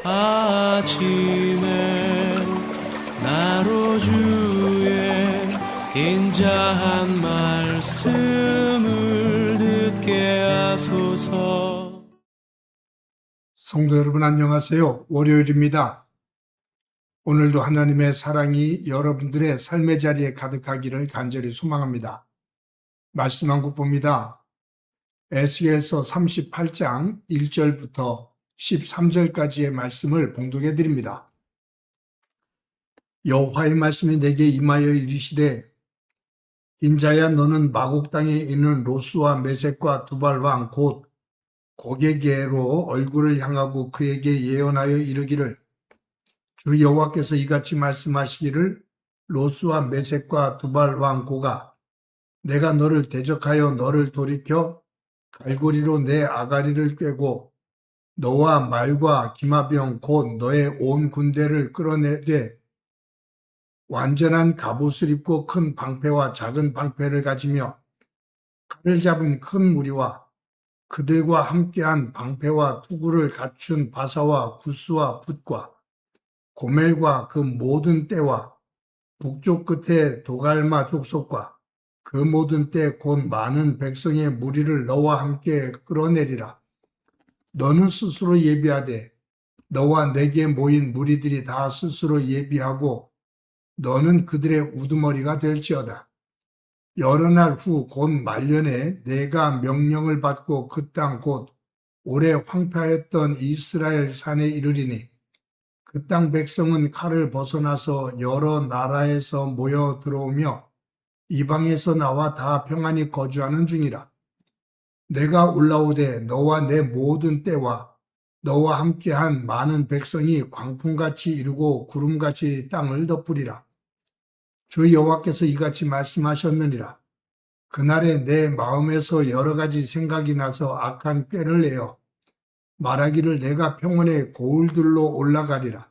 아침에 나로 주의 인자한 말씀을 듣게 하소서. 성도 여러분 안녕하세요. 월요일입니다. 오늘도 하나님의 사랑이 여러분들의 삶의 자리에 가득하기를 간절히 소망합니다. 말씀 한 국 봅니다. 에스겔서 38장 1절부터 13절까지의 말씀을 봉독해 드립니다. 여호와의 말씀이 내게 임하여 이르시되 인자야 너는 마곡 땅에 있는 로스와 메섹과 두발 왕 곧 고게게로 얼굴을 향하고 그에게 예언하여 이르기를 주 여호와께서 이같이 말씀하시기를 로스와 메섹과 두발 왕 고가 내가 너를 대적하여 너를 돌이켜 갈고리로 내 아가리를 꿰고 너와 말과 기마병 곧 너의 온 군대를 끌어내게 완전한 갑옷을 입고 큰 방패와 작은 방패를 가지며 칼을 잡은 큰 무리와 그들과 함께한 방패와 투구를 갖춘 바사와 구스와 붓과 고멜과 그 모든 떼와 북쪽 끝에 도갈마 족속과 그 모든 때 곧 많은 백성의 무리를 너와 함께 끌어내리라. 너는 스스로 예비하되 너와 내게 모인 무리들이 다 스스로 예비하고 너는 그들의 우두머리가 될지어다. 여러 날 후 곧 말년에 내가 명령을 받고 그 땅 곧 오래 황폐하였던 이스라엘 산에 이르리니 그 땅 백성은 칼을 벗어나서 여러 나라에서 모여 들어오며 이방에서 나와 다 평안히 거주하는 중이라. 내가 올라오되 너와 내 모든 때와 너와 함께한 많은 백성이 광풍같이 이루고 구름같이 땅을 덮으리라. 주 여호와께서 이같이 말씀하셨느니라. 그날에 내 마음에서 여러 가지 생각이 나서 악한 꾀를 내어 말하기를 내가 평원의 고울들로 올라가리라.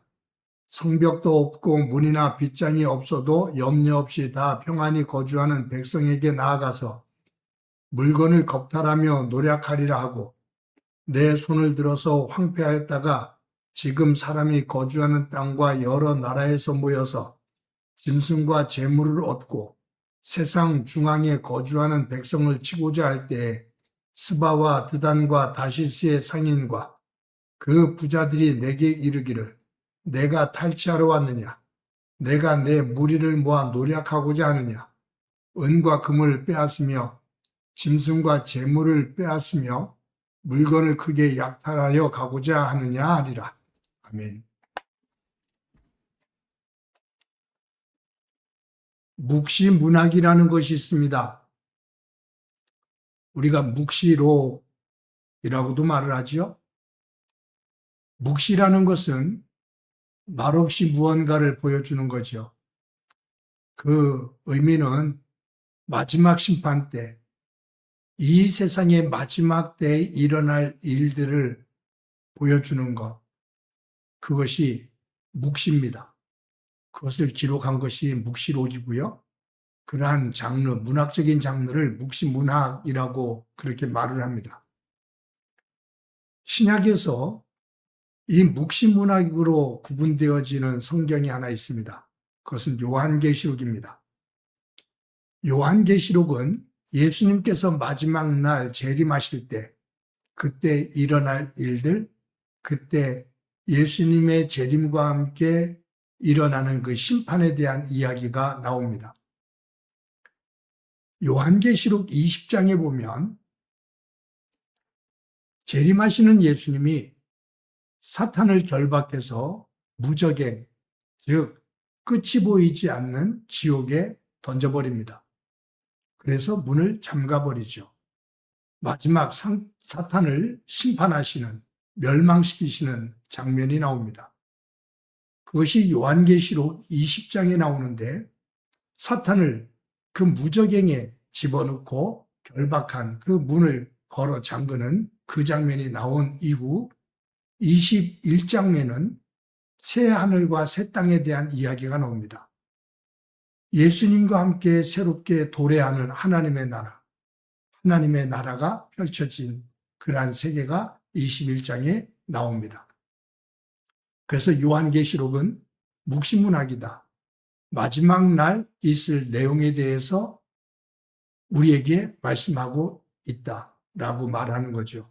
성벽도 없고 문이나 빗장이 없어도 염려 없이 다 평안히 거주하는 백성에게 나아가서 물건을 겁탈하며 노략하리라 하고 내 손을 들어서 황폐하였다가 지금 사람이 거주하는 땅과 여러 나라에서 모여서 짐승과 재물을 얻고 세상 중앙에 거주하는 백성을 치고자 할 때에 스바와 드단과 다시스의 상인과 그 부자들이 내게 이르기를 내가 탈취하러 왔느냐? 내가 내 무리를 모아 노략하고자 하느냐? 은과 금을 빼앗으며 짐승과 재물을 빼앗으며 물건을 크게 약탈하여 가고자 하느냐 하리라. 아멘. 묵시문학이라는 것이 있습니다. 우리가 묵시록이라고도 말을 하죠. 묵시라는 것은 말없이 무언가를 보여주는 거죠. 그 의미는 마지막 심판 때, 이 세상의 마지막 때에 일어날 일들을 보여주는 것, 그것이 묵시입니다. 그것을 기록한 것이 묵시록이고요. 그러한 장르, 문학적인 장르를 묵시문학이라고 그렇게 말을 합니다. 신약에서 이 묵시문학으로 구분되어지는 성경이 하나 있습니다. 그것은 요한계시록입니다. 요한계시록은 예수님께서 마지막 날 재림하실 때, 그때 일어날 일들, 그때 예수님의 재림과 함께 일어나는 그 심판에 대한 이야기가 나옵니다. 요한계시록 20장에 보면 재림하시는 예수님이 사탄을 결박해서 무적행, 즉 끝이 보이지 않는 지옥에 던져버립니다. 그래서 문을 잠가버리죠. 마지막 사탄을 심판하시는, 멸망시키시는 장면이 나옵니다. 그것이 요한계시록 20장에 나오는데 사탄을 그 무적행에 집어넣고 결박한 그 문을 걸어 잠그는 그 장면이 나온 이후 21장에는 새 하늘과 새 땅에 대한 이야기가 나옵니다. 예수님과 함께 새롭게 도래하는 하나님의 나라가 펼쳐진 그러한 세계가 21장에 나옵니다. 그래서 요한계시록은 묵시문학이다. 마지막 날 있을 내용에 대해서 우리에게 말씀하고 있다라고 말하는 거죠.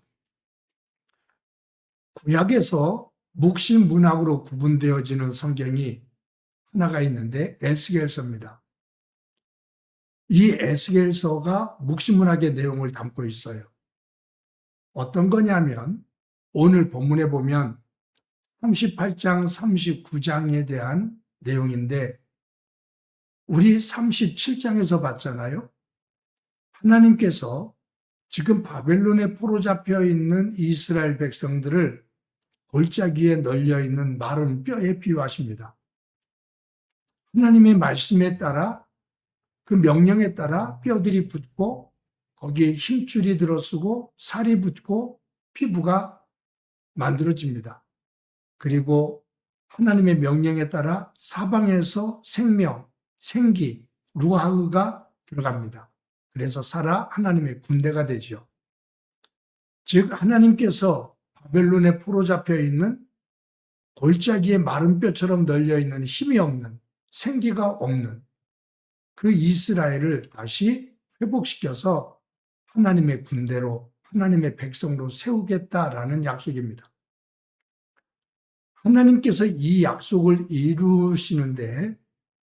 구약에서 묵시문학으로 구분되어지는 성경이 하나가 있는데 에스겔서입니다. 이 에스겔서가 묵시문학의 내용을 담고 있어요. 어떤 거냐면 오늘 본문에 보면 38장, 39장에 대한 내용인데 우리 37장에서 봤잖아요. 하나님께서 지금 바벨론에 포로 잡혀 있는 이스라엘 백성들을 골짜기에 널려 있는 마른 뼈에 비유하십니다. 하나님의 말씀에 따라 그 명령에 따라 뼈들이 붙고 거기에 힘줄이 들어서고 살이 붙고 피부가 만들어집니다. 그리고 하나님의 명령에 따라 사방에서 생명, 생기, 루아흐가 들어갑니다. 그래서 살아 하나님의 군대가 되죠. 즉 하나님께서 바벨론에 포로 잡혀 있는 골짜기에 마른 뼈처럼 널려 있는 힘이 없는, 생기가 없는 그 이스라엘을 다시 회복시켜서 하나님의 군대로, 하나님의 백성으로 세우겠다라는 약속입니다. 하나님께서 이 약속을 이루시는데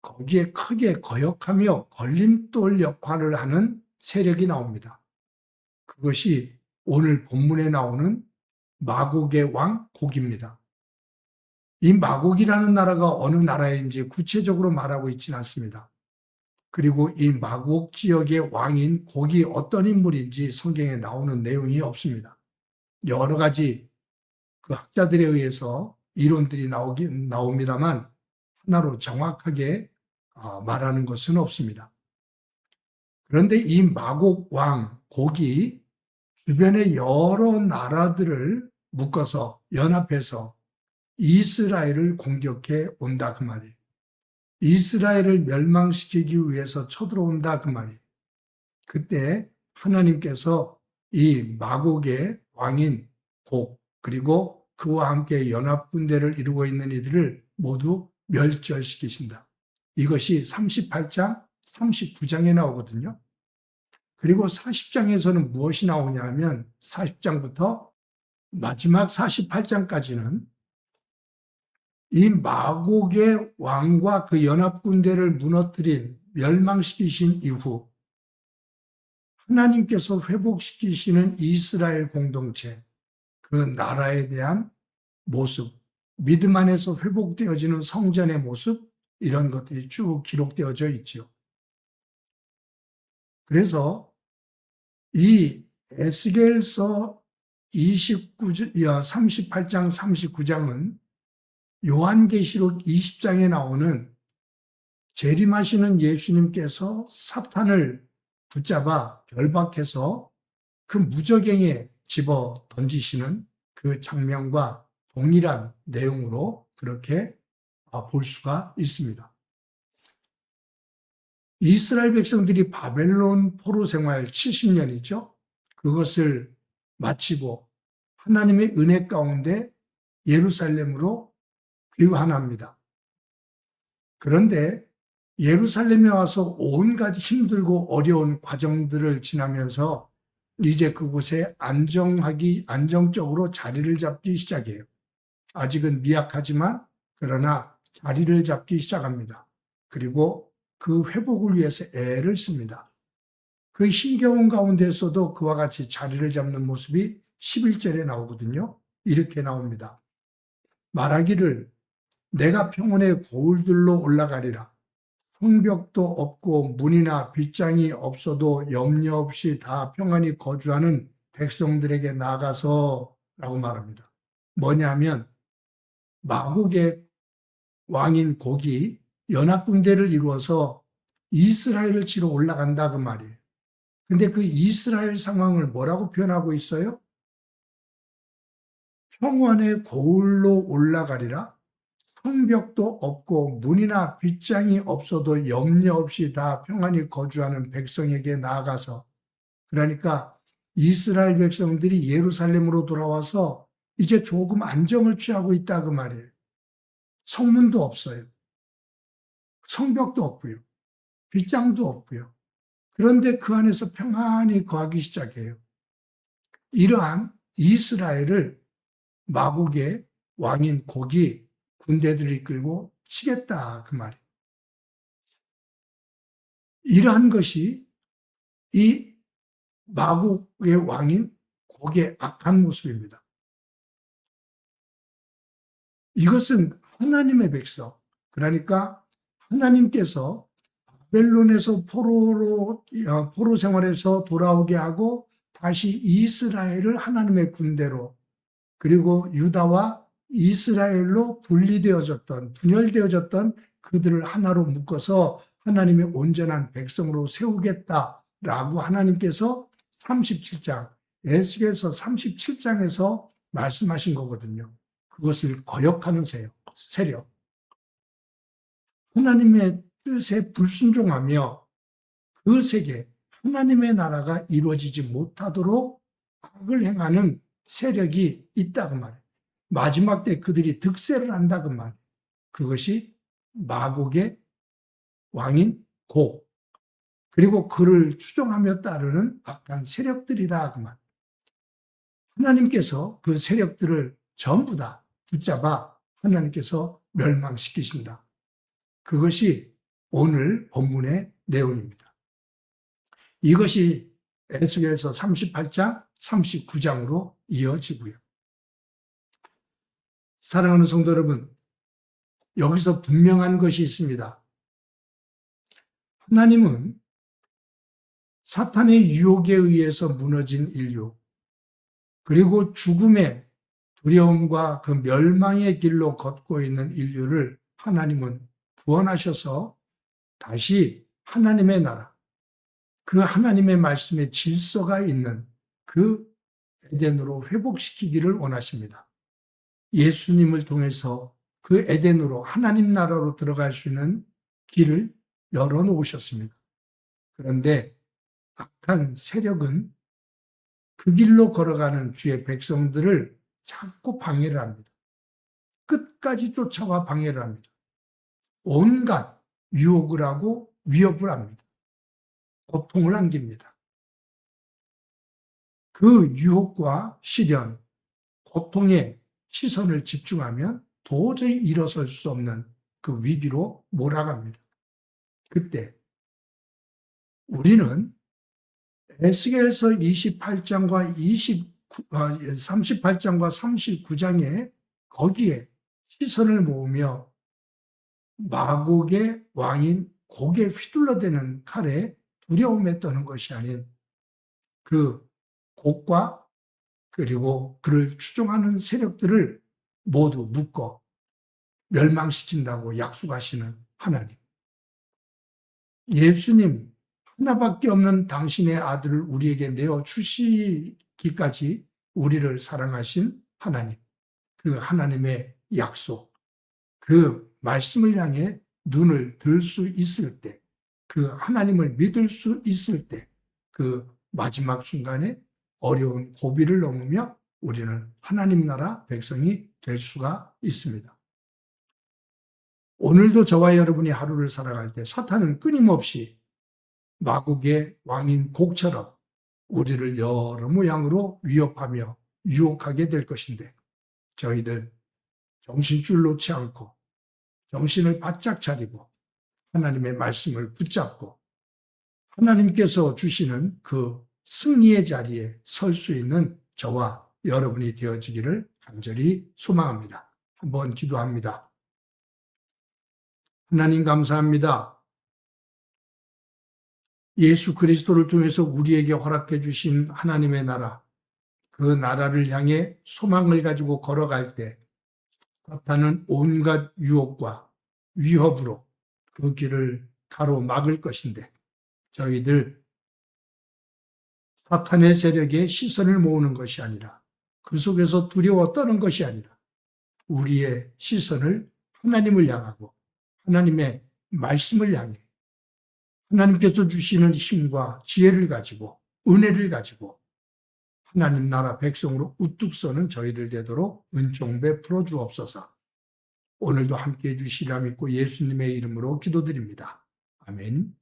거기에 크게 거역하며 걸림돌 역할을 하는 세력이 나옵니다. 그것이 오늘 본문에 나오는 마곡의 왕 곡입니다. 이 마곡이라는 나라가 어느 나라인지 구체적으로 말하고 있지는 않습니다. 그리고 이 마곡 지역의 왕인 곡이 어떤 인물인지 성경에 나오는 내용이 없습니다. 여러 가지 그 학자들에 의해서 이론들이 나옵니다만 하나로 정확하게 말하는 것은 없습니다. 그런데 이 마곡 왕 곡이 주변의 여러 나라들을 묶어서 연합해서 이스라엘을 공격해 온다 그 말이에요. 이스라엘을 멸망시키기 위해서 쳐들어온다 그 말이에요. 그때 하나님께서 이 마곡의 왕인 곡 그리고 그와 함께 연합군대를 이루고 있는 이들을 모두 멸절시키신다. 이것이 38장, 39장에 나오거든요. 그리고 40장에서는 무엇이 나오냐 하면 40장부터 마지막 48장까지는 이 마곡의 왕과 그 연합군대를 무너뜨린 멸망시키신 이후 하나님께서 회복시키시는 이스라엘 공동체, 그 나라에 대한 모습, 믿음 안에서 회복되어지는 성전의 모습, 이런 것들이 쭉 기록되어져 있죠. 그래서 이 에스겔서 38장, 39장은 요한계시록 20장에 나오는 재림하시는 예수님께서 사탄을 붙잡아 결박해서 그 무저갱에 집어 던지시는 그 장면과 동일한 내용으로 그렇게 볼 수가 있습니다. 이스라엘 백성들이 바벨론 포로 생활 70년이죠. 그것을 마치고 하나님의 은혜 가운데 예루살렘으로 귀환합니다. 그런데 예루살렘에 와서 온갖 힘들고 어려운 과정들을 지나면서 이제 그곳에 안정적으로 자리를 잡기 시작해요. 아직은 미약하지만 그러나 자리를 잡기 시작합니다. 그리고 그 회복을 위해서 애를 씁니다. 그 힘겨운 가운데서도 그와 같이 자리를 잡는 모습이 11절에 나오거든요. 이렇게 나옵니다. 말하기를 내가 평원의 고울들로 올라가리라. 성벽도 없고 문이나 빗장이 없어도 염려 없이 다 평안히 거주하는 백성들에게 나아가서 라고 말합니다. 뭐냐면 마곡의 왕인 곡이 연합군대를 이루어서 이스라엘을 치러 올라간다 그 말이에요. 근데 그 이스라엘 상황을 뭐라고 표현하고 있어요? 평원의 고울로 올라가리라. 성벽도 없고 문이나 빗장이 없어도 염려 없이 다 평안히 거주하는 백성에게 나아가서, 그러니까 이스라엘 백성들이 예루살렘으로 돌아와서 이제 조금 안정을 취하고 있다 그 말이에요. 성문도 없어요. 성벽도 없고요. 빗장도 없고요. 그런데 그 안에서 평안히 거하기 시작해요. 이러한 이스라엘을 마국의 왕인 곡이 군대들을 이끌고 치겠다 그 말이에요. 이러한 것이 이 마국의 왕인 곡의 악한 모습입니다. 이것은 하나님의 백성, 그러니까 하나님께서 바벨론에서 포로 생활에서 돌아오게 하고 다시 이스라엘을 하나님의 군대로, 그리고 유다와 이스라엘로 분열되어졌던 그들을 하나로 묶어서 하나님의 온전한 백성으로 세우겠다라고 하나님께서 37장, 에스겔서 37장에서 말씀하신 거거든요. 그것을 거역하는 세력. 하나님의 뜻에 불순종하며 그 세계, 하나님의 나라가 이루어지지 못하도록 악을 행하는 세력이 있다 그 말이에요. 마지막 때 그들이 득세를 한다 그 말이에요. 그것이 마곡의 왕인 곡, 그리고 그를 추종하며 따르는 악한 세력들이다 그 말이에요. 하나님께서 그 세력들을 전부 다 붙잡아 하나님께서 멸망시키신다. 그것이 오늘 본문의 내용입니다. 이것이 에스겔서 38장, 39장으로 이어지고요. 사랑하는 성도 여러분, 여기서 분명한 것이 있습니다. 하나님은 사탄의 유혹에 의해서 무너진 인류, 그리고 죽음의 두려움과 그 멸망의 길로 걷고 있는 인류를 하나님은 구원하셔서 다시 하나님의 나라, 그 하나님의 말씀의 질서가 있는 그 에덴으로 회복시키기를 원하십니다. 예수님을 통해서 그 에덴으로 하나님 나라로 들어갈 수 있는 길을 열어놓으셨습니다. 그런데 악한 세력은 그 길로 걸어가는 주의 백성들을 자꾸 방해를 합니다. 끝까지 쫓아와 방해를 합니다. 온갖 유혹을 하고 위협을 합니다. 고통을 안깁니다. 그 유혹과 시련, 고통에 시선을 집중하면 도저히 일어설 수 없는 그 위기로 몰아갑니다. 그때 우리는 에스겔서 38장과 38장과 39장에 거기에 시선을 모으며 마곡의 왕인 곡에 휘둘러대는 칼에 두려움에 떠는 것이 아닌 그 곡과 그리고 그를 추종하는 세력들을 모두 묶어 멸망시킨다고 약속하시는 하나님. 예수님 하나밖에 없는 당신의 아들을 우리에게 내어 주시기까지 우리를 사랑하신 하나님. 그 하나님의 약속, 그 말씀을 향해 눈을 들 수 있을 때, 그 하나님을 믿을 수 있을 때, 그 마지막 순간에 어려운 고비를 넘으며 우리는 하나님 나라 백성이 될 수가 있습니다. 오늘도 저와 여러분이 하루를 살아갈 때 사탄은 끊임없이 마곡의 왕인 곡처럼 우리를 여러 모양으로 위협하며 유혹하게 될 것인데 저희들 정신줄 놓지 않고 정신을 바짝 차리고 하나님의 말씀을 붙잡고 하나님께서 주시는 그 승리의 자리에 설 수 있는 저와 여러분이 되어지기를 간절히 소망합니다. 한번 기도합니다. 하나님 감사합니다. 예수 그리스도를 통해서 우리에게 허락해 주신 하나님의 나라, 그 나라를 향해 소망을 가지고 걸어갈 때 사탄은 온갖 유혹과 위협으로 그 길을 가로막을 것인데 저희들 사탄의 세력에 시선을 모으는 것이 아니라 그 속에서 두려워 떠는 것이 아니라 우리의 시선을 하나님을 향하고 하나님의 말씀을 향해 하나님께서 주시는 힘과 지혜를 가지고 은혜를 가지고 하나님 나라 백성으로 우뚝 서는 저희들 되도록 은총 베풀어 주옵소서. 오늘도 함께해 주시리라 믿고 예수님의 이름으로 기도드립니다. 아멘.